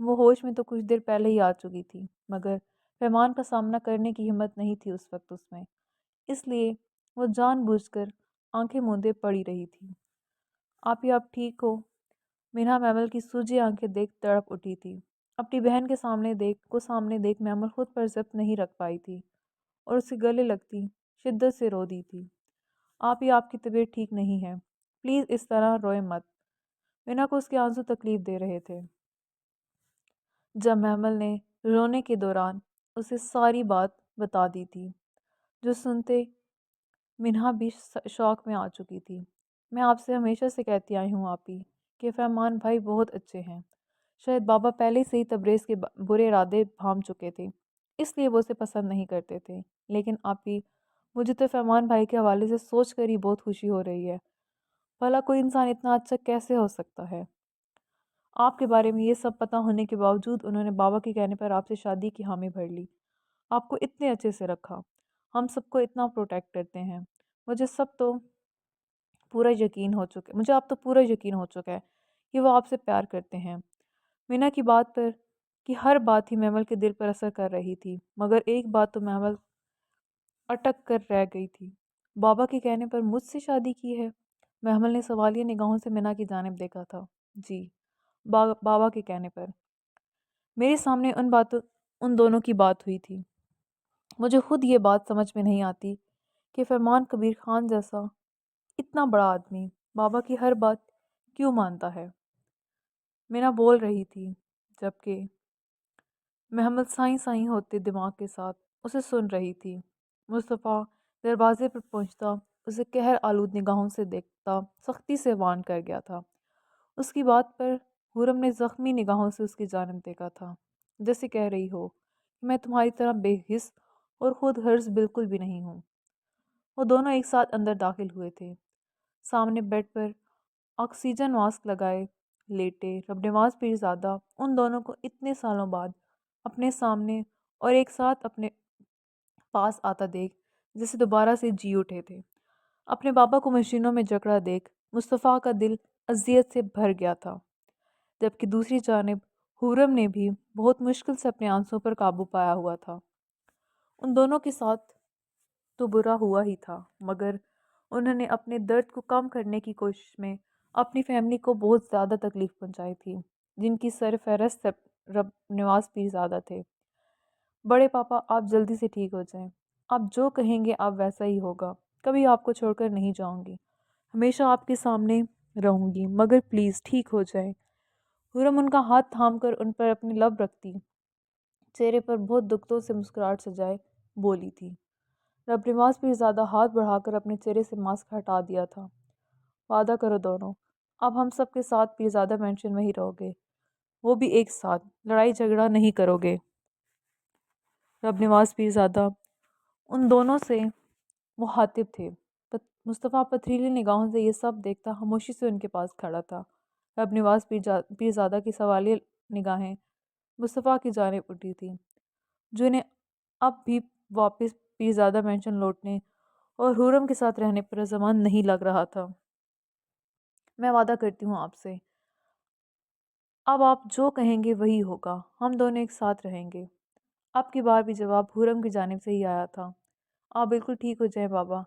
وہ ہوش میں تو کچھ دیر پہلے ہی آ چکی تھی، مگر پیمان کا سامنا کرنے کی ہمت نہیں تھی اس وقت اس میں، اس لیے وہ جان بوجھ کر آنکھیں موندے پڑی رہی تھی۔ آپ ٹھیک ہو؟ مینا میمل کی سوجی آنکھیں دیکھ تڑپ اٹھی تھی۔ اپنی بہن کے سامنے دیکھ میمل خود پر ضبط نہیں رکھ پائی تھی اور اسے گلے لگتی شدت سے رو دی تھی۔ آپ کی طبیعت ٹھیک نہیں ہے، پلیز اس طرح روئے مت۔ مینا کو اس کے آنسو تکلیف دے رہے تھے۔ جب محمل نے رونے کے دوران اسے ساری بات بتا دی تھی، جو سنتے منہا بھی شوق میں آ چکی تھی۔ میں آپ سے ہمیشہ سے کہتی آئی ہوں آپی کہ فہمان بھائی بہت اچھے ہیں۔ شاید بابا پہلے سے ہی تبریز کے برے ارادے بھام چکے تھے، اس لیے وہ اسے پسند نہیں کرتے تھے، لیکن آپی مجھے تو فہمان بھائی کے حوالے سے سوچ کر ہی بہت خوشی ہو رہی ہے۔ بھلا کوئی انسان اتنا اچھا کیسے ہو سکتا ہے؟ آپ کے بارے میں یہ سب پتہ ہونے کے باوجود انہوں نے بابا کے کہنے پر آپ سے شادی کی حامی بھر لی، آپ کو اتنے اچھے سے رکھا، ہم سب کو اتنا پروٹیکٹ کرتے ہیں۔ مجھے اب تو پورا یقین ہو چکا ہے کہ وہ آپ سے پیار کرتے ہیں۔ مینا کی بات پر کی ہر بات ہی محمل کے دل پر اثر کر رہی تھی، مگر ایک بات تو محمل اٹک کر رہ گئی تھی۔ بابا کے کہنے پر مجھ سے شادی کی ہے؟ محمل نے سوالیہ نگاہوں سے مینا کی جانب دیکھا تھا۔ جی، بابا کے کہنے پر میرے سامنے ان دونوں کی بات ہوئی تھی۔ مجھے خود یہ بات سمجھ میں نہیں آتی کہ فرمان کبیر خان جیسا اتنا بڑا آدمی بابا کی ہر بات کیوں مانتا ہے؟ مینا بول رہی تھی جبکہ محمد سائیں سائیں ہوتے دماغ کے ساتھ اسے سن رہی تھی۔ مصطفیٰ دروازے پر پہنچتا اسے قہر آلود نگاہوں سے دیکھتا سختی سے وارن کر گیا تھا۔ اس کی بات پر حرم نے زخمی نگاہوں سے اس کی جانب دیکھا تھا، جیسے کہہ رہی ہو کہ میں تمہاری طرح بے حس اور خود غرض بالکل بھی نہیں ہوں۔ وہ دونوں ایک ساتھ اندر داخل ہوئے تھے۔ سامنے بیڈ پر آکسیجن ماسک لگائے لیٹے رب نواز پیرزادہ ان دونوں کو اتنے سالوں بعد اپنے سامنے اور ایک ساتھ اپنے پاس آتا دیکھ جیسے دوبارہ سے جی اٹھے تھے۔ اپنے بابا کو مشینوں میں جکڑا دیکھ مصطفیٰ کا دل اذیت سے بھر گیا تھا، جبکہ دوسری جانب حرم نے بھی بہت مشکل سے اپنے آنسوں پر قابو پایا ہوا تھا۔ ان دونوں کے ساتھ تو برا ہوا ہی تھا، مگر انہوں نے اپنے درد کو کم کرنے کی کوشش میں اپنی فیملی کو بہت زیادہ تکلیف پہنچائی تھی، جن کی سر فہرست رب نواز پیرزادہ تھے۔ بڑے پاپا آپ جلدی سے ٹھیک ہو جائیں، آپ جو کہیں گے آپ ویسا ہی ہوگا، کبھی آپ کو چھوڑ کر نہیں جاؤں گی، ہمیشہ آپ کے سامنے رہوں گی، مگر پلیز ٹھیک ہو جائیں۔ حرم ان کا ہاتھ تھام کر ان پر اپنی لب رکھتی چہرے پر بہت دکھتوں سے مسکراہٹ سجائے بولی تھی۔ رب نواز پیرزادہ ہاتھ بڑھا کر اپنے چہرے سے ماسک ہٹا دیا تھا۔ وعدہ کرو دونوں، اب ہم سب کے ساتھ پیرزادہ مینشن میں ہی رہو گے، وہ بھی ایک ساتھ، لڑائی جھگڑا نہیں کرو گے۔ رب نواز پیرزادہ ان دونوں سے مخاطب تھے۔ مصطفیٰ پتھریلی نگاہوں سے یہ سب دیکھتا خاموشی سے ان کے پاس کھڑا تھا۔ رب نواز پیرزادہ کی سوالیہ نگاہیں مصطفیٰ کی جانب اٹھی تھی، جنہیں اب بھی واپس پیرزادہ مینشن لوٹنے اور حرم کے ساتھ رہنے پر زمان نہیں لگ رہا تھا۔ میں وعدہ کرتی ہوں آپ سے، اب آپ جو کہیں گے وہی ہوگا، ہم دونوں ایک ساتھ رہیں گے۔ اب کی بار بھی جواب حرم کی جانب سے ہی آیا تھا۔ آپ بالکل ٹھیک ہو جائیں بابا،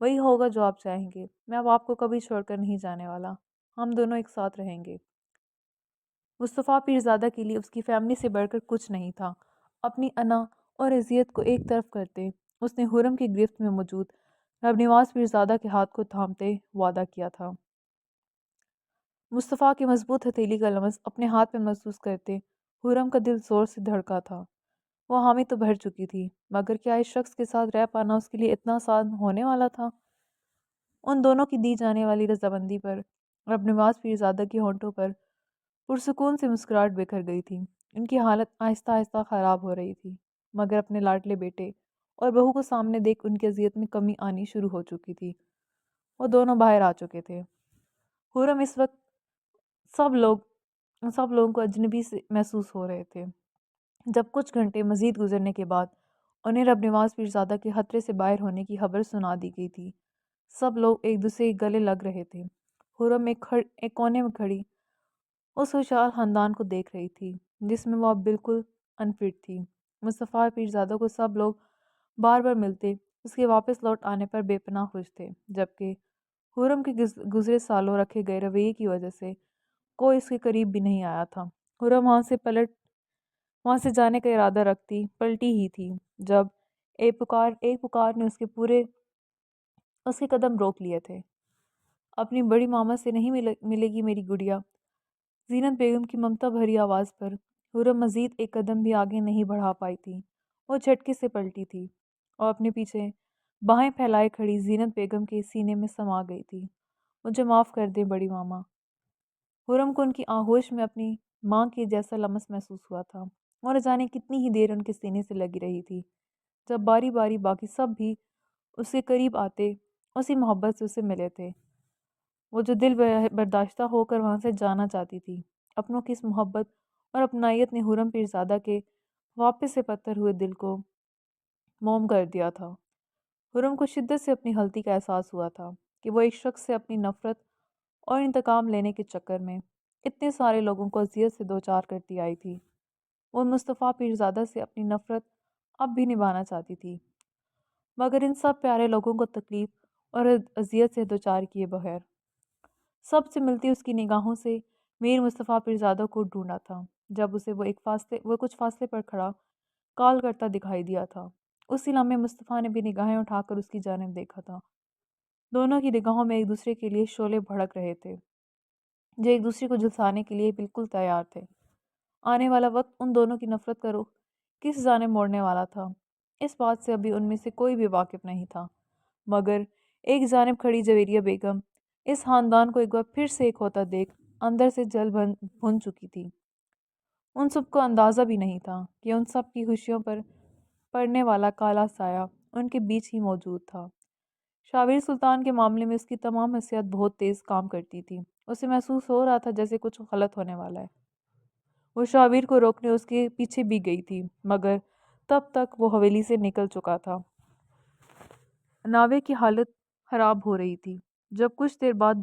وہی ہوگا جو آپ چاہیں گے، میں اب آپ کو کبھی چھوڑ کر نہیں جانے والا، ہم دونوں ایک ساتھ رہیں گے۔ مصطفیٰ پیرزادہ کے لیے اس کی فیملی سے بڑھ کر کچھ نہیں تھا۔ اپنی انا اور اذیت کو ایک طرف کرتے اس نے حرم کی گرفت میں موجود رب نواز پیرزادہ کے ہاتھ کو تھامتے وعدہ کیا تھا۔ مصطفیٰ کی مضبوط ہتھیلی کا لمس اپنے ہاتھ میں محسوس کرتے حرم کا دل زور سے دھڑکا تھا۔ وہ حامی تو بھر چکی تھی، مگر کیا اس شخص کے ساتھ رہ پانا اس کے لیے اتنا آسان ہونے والا تھا؟ ان دونوں کی دی جانے والی رضامندی پر رب نواز پیرزادہ کی ہونٹوں پر پرسکون سے مسکراہٹ بکھر گئی تھی۔ ان کی حالت آہستہ آہستہ خراب ہو رہی تھی، مگر اپنے لاڈلے بیٹے اور بہو کو سامنے دیکھ ان کی اذیت میں کمی آنی شروع ہو چکی تھی۔ وہ دونوں باہر آ چکے تھے۔ حرم اس وقت سب لوگوں کو اجنبی سے محسوس ہو رہے تھے۔ جب کچھ گھنٹے مزید گزرنے کے بعد انہیں رب نواز پیرزادہ کے خطرے سے باہر ہونے کی خبر سنا دی گئی تھی، سب لوگ ایک دوسرے کے گلے لگ رہے تھے۔ حرم ایک کونے میں کھڑی اس خوشحال خاندان کو دیکھ رہی تھی، جس میں وہ اب بالکل انفٹ تھی۔ مصطفیٰ پیرزادہ کو سب لوگ بار بار ملتے اس کے واپس لوٹ آنے پر بے پناہ خوش تھے، جبکہ خرم کے گزرے سالوں رکھے گئے رویے کی وجہ سے کوئی اس کے قریب بھی نہیں آیا تھا۔ خرم وہاں سے جانے کا ارادہ رکھتی پلٹی ہی تھی جب ایک پکار نے اس کے قدم روک لیے تھے۔ اپنی بڑی ماما سے نہیں ملے گی میری گڑیا؟ زینت بیگم کی ممتا بھری آواز پر خرم مزید ایک قدم بھی آگے نہیں بڑھا پائی تھی۔ وہ جھٹکے سے پلٹی تھی اور اپنے پیچھے باہیں پھیلائے کھڑی زینت بیگم کے سینے میں سما گئی تھی۔ مجھے معاف کر دیں بڑی ماما۔ خرم کو ان کی آغوش میں اپنی ماں کے جیسا لمس محسوس ہوا تھا اور نہ جانے کتنی ہی دیر ان کے سینے سے لگی رہی تھی، جب باری باری باقی سب بھی اس کے قریب آتے اسی محبت سے اسے ملے تھے۔ وہ جو دل برداشتہ ہو کر وہاں سے جانا چاہتی تھی۔ اپنوں کی اس محبت اور اپنائیت نے خرم پیرزادہ کے واپس سے پتھر ہوئے دل کو موم کر دیا تھا۔ خرم کو شدت سے اپنی غلطی کا احساس ہوا تھا کہ وہ ایک شخص سے اپنی نفرت اور انتقام لینے کے چکر میں اتنے سارے لوگوں کو اذیت سے دوچار کرتی آئی تھی۔ وہ مصطفیٰ پیرزادہ سے اپنی نفرت اب بھی نبھانا چاہتی تھی، مگر ان سب پیارے لوگوں کو تکلیف اور اذیت سے دوچار کیے بغیر سب سے ملتی اس کی نگاہوں سے میر مصطفیٰ پیرزادہ کو ڈھونڈا تھا، جب اسے وہ کچھ فاصلے پر کھڑا کال کرتا دکھائی دیا تھا۔ اسی لمحے مصطفیٰ نے بھی نگاہیں اٹھا کر اس کی جانب دیکھا تھا۔ دونوں کی نگاہوں میں ایک دوسرے کے لیے شعلے بھڑک رہے تھے، جو ایک دوسرے کو جھلسانے کے لیے بالکل تیار تھے۔ آنے والا وقت ان دونوں کی نفرت کا رخ کس جانب موڑنے والا تھا، اس بات سے ابھی ان میں سے کوئی بھی واقف نہیں تھا، مگر ایک جانب کھڑی جویریہ بیگم اس خاندان کو ایک بار پھر سے ایک ہوتا دیکھ اندر سے جل بھن چکی تھی۔ ان سب کو اندازہ بھی نہیں تھا کہ ان سب کی خوشیوں پر پڑنے والا کالا سایہ ان کے بیچ ہی موجود تھا۔ شاویر سلطان کے معاملے میں اس کی تمام حیثیت بہت تیز کام کرتی تھی۔ اسے محسوس ہو رہا تھا جیسے کچھ غلط ہونے والا ہے۔ وہ شاویر کو روکنے اس کے پیچھے بھی گئی تھی، مگر تب تک وہ حویلی سے نکل چکا تھا۔ ناوے کی حالت خراب ہو رہی تھی، جب کچھ دیر بعد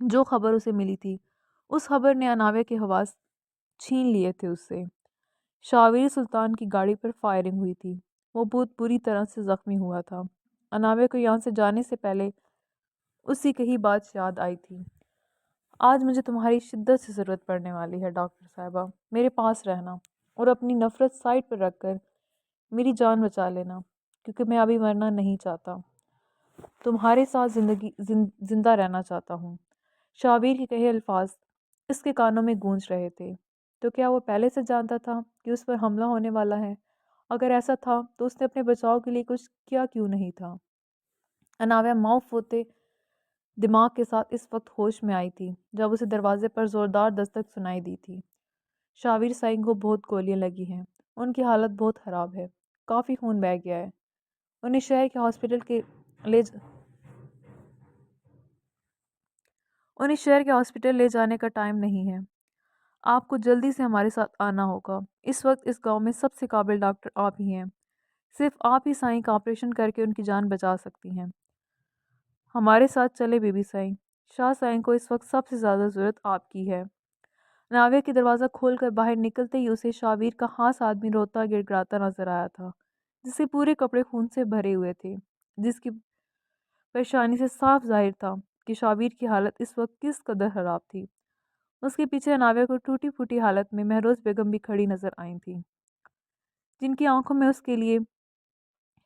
جو خبر اسے ملی تھی اس خبر نے اناوے کے حواس چھین لیے تھے اس سے۔ شاویر سلطان کی گاڑی پر فائرنگ ہوئی تھی۔ وہ بہت بری طرح سے زخمی ہوا تھا۔ اناوے کو یہاں سے جانے سے پہلے اسی کہی بات یاد آئی تھی۔ آج مجھے تمہاری شدت سے ضرورت پڑنے والی ہے ڈاکٹر صاحبہ، میرے پاس رہنا اور اپنی نفرت سائڈ پر رکھ کر میری جان بچا لینا، کیونکہ میں ابھی مرنا نہیں چاہتا، تمہارے ساتھ زندہ رہنا چاہتا ہوں۔ شاویر کے کہے الفاظ اس کے کانوں میں گونج رہے تھے۔ تو کیا وہ پہلے سے جانتا تھا کہ اس پر حملہ ہونے والا ہے؟ اگر ایسا تھا تو اس نے اپنے بچاؤ کے لیے کچھ کیا کیوں نہیں تھا؟ اناویہ معاف ہوتے دماغ کے ساتھ اس وقت ہوش میں آئی تھی جب اسے دروازے پر زوردار دستک سنائی دی تھی۔ شاویر سائنگ کو بہت گولیاں لگی ہیں، ان کی حالت بہت خراب ہے، کافی خون بہہ گیا ہے، انہیں شہر کے ہاسپٹل لے جانے کا ٹائم نہیں ہے۔ آپ کو جلدی سے ہمارے ساتھ آنا ہوگا۔ اس وقت اس گاؤں میں سب سے قابل ڈاکٹر آپ ہی ہیں، صرف آپ ہی سائیں کا آپریشن کر کے ان کی جان بچا سکتی ہیں۔ ہمارے ساتھ چلے بی بی سائیں، شاہ سائیں کو اس وقت سب سے زیادہ ضرورت آپ کی ہے۔ ناوے کی دروازہ کھول کر باہر نکلتے ہی اسے شاویر کا خاص آدمی روتا گر گراتا نظر آیا تھا، جس کے پورے کپڑے خون سے بھرے ہوئے تھے، جس کی پریشانی سے صاف ظاہر تھا کہ شاویر کی حالت اس وقت کس قدر خراب تھی۔ اس کے پیچھے ناوے کو ٹوٹی پھوٹی حالت میں مہروز بیگم بھی کھڑی نظر آئی تھی، جن کی آنکھوں میں اس کے لیے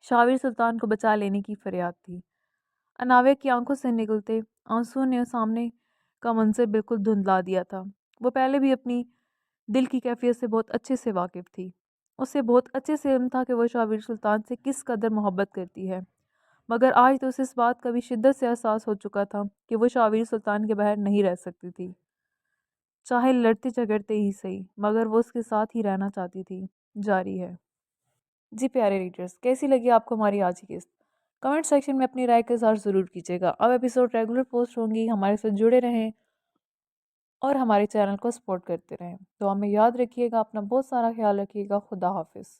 شاویر سلطان کو بچا لینے کی فریاد تھی۔ اناوے کی آنکھوں سے نکلتے آنسو نے سامنے کا منظر بالکل دھندلا دیا تھا۔ وہ پہلے بھی اپنی دل کی کیفیت سے بہت اچھے سے واقف تھی۔ اسے بہت اچھے سے علم تھا کہ وہ شاویر سلطان سے کس قدر محبت کرتی ہے، مگر آج تو اسے اس بات کا بھی شدت سے احساس ہو چکا تھا کہ وہ شاویر سلطان کے بغیر نہیں رہ سکتی تھی، چاہے لڑتے جھگڑتے ہی صحیح، مگر وہ اس کے ساتھ ہی رہنا چاہتی تھی۔ جاری ہے۔ جی پیارے ریڈرز، کیسی لگی آپ کو ہماری آج کی قسط؟ کمنٹ سیکشن میں اپنی رائے کا اظہار ضرور کیجیے گا۔ اب ایپیسوڈ ریگولر پوسٹ ہوں گی، ہمارے ساتھ جڑے رہیں اور ہمارے چینل کو سپورٹ کرتے رہیں۔ تو ہمیں یاد رکھیے گا، اپنا بہت سارا خیال رکھیے گا۔ خدا حافظ۔